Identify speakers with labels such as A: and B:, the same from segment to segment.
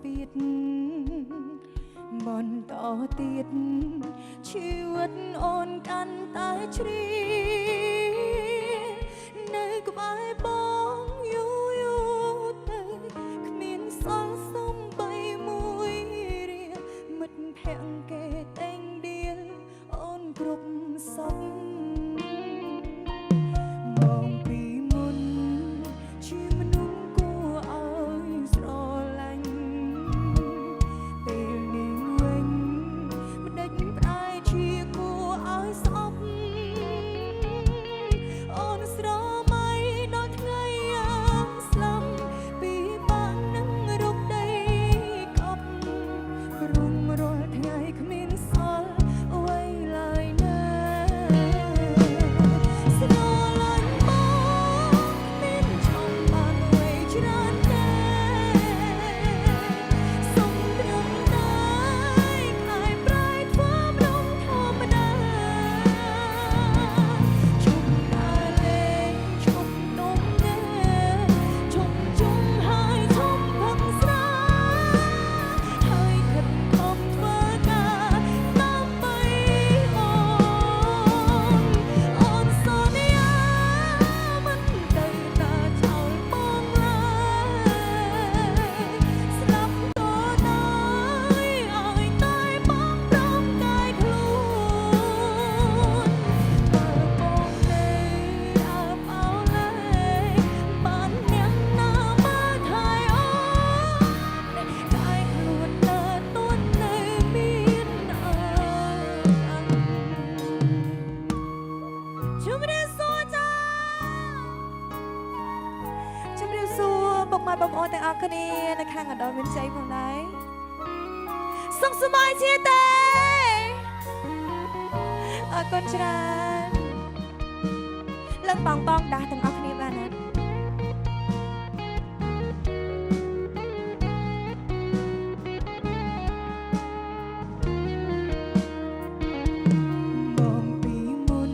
A: biệt bọn tỏ tiết chiếc ôn căn tái trí nơi có bài bóng yêu yêu tới miền sáng sông bay mũi rìa mất hẹn kề tên điên ôn gục sôngបងប្អូនទាំងអស់គ្នានៅខាងកណ្ដោមានជ័យផងដែរសុខសប្បាយជាទេអរគុណច្រើនឡើងបងដាស់ទាំងអស់គ្នាបានណាបងពីមុន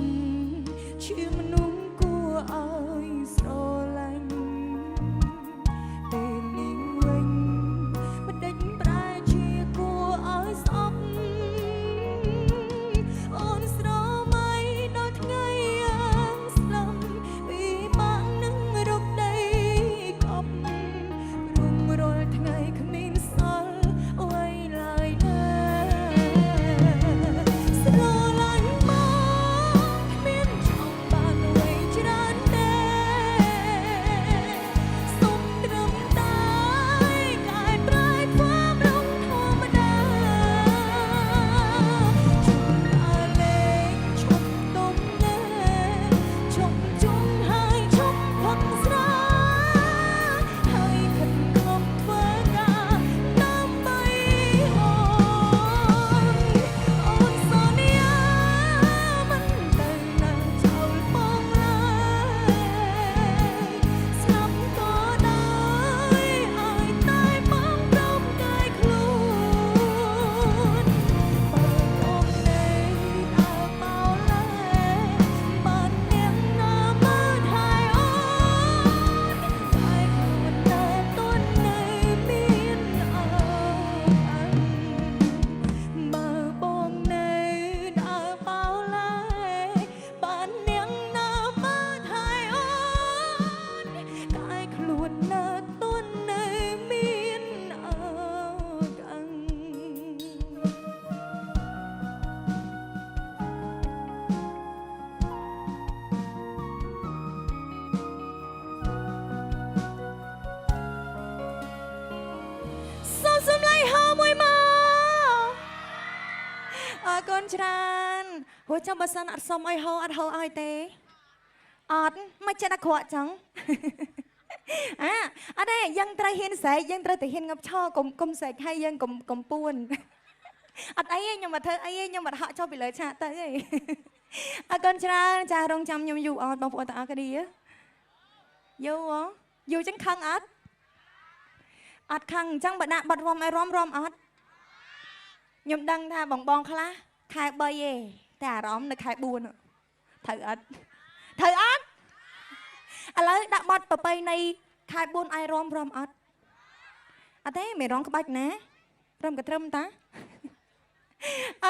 A: ជាមនុស្សគួរឲ្យស្រឡាញ់កូនច្រើនហួចចាំបើសិនអត់សុំអីហៅអត់ហៅឲ្យទេអត់មិនចិត្តអាក្រក់ចឹងអត់ទេយើងត្រូវហ៊ានស្រែកយើងត្រូវតែហ៊ានងឹបឈរកុំស្រែកឲ្យយើងកុំពួនអត់អីទេខ្ញុំមកធ្វើអីទេខ្ញុំមកហក់ចុះពីលើឆាកទៅទេអរគុណច្រើនចារងចាំខ្ញុំយូរអត់បងប្អូនទាំងអស់គ្នាយូរចឹងខឹងអត់ខឹងអញ្ចឹងបើដាក់បាត់រំឲ្យរំអត់ខ្ញុំដឹងថាបងខ្លះខែ3ទេតែអារម្មណ៍នៅខែ4ត្រូវអត់ឥឡូវដាក់បត់ប្របីនៃខែ4ឲ្យរំអត់ អត់ទេមិនរងក្បាច់ណាត្រឹមក៏ត្រឹមតា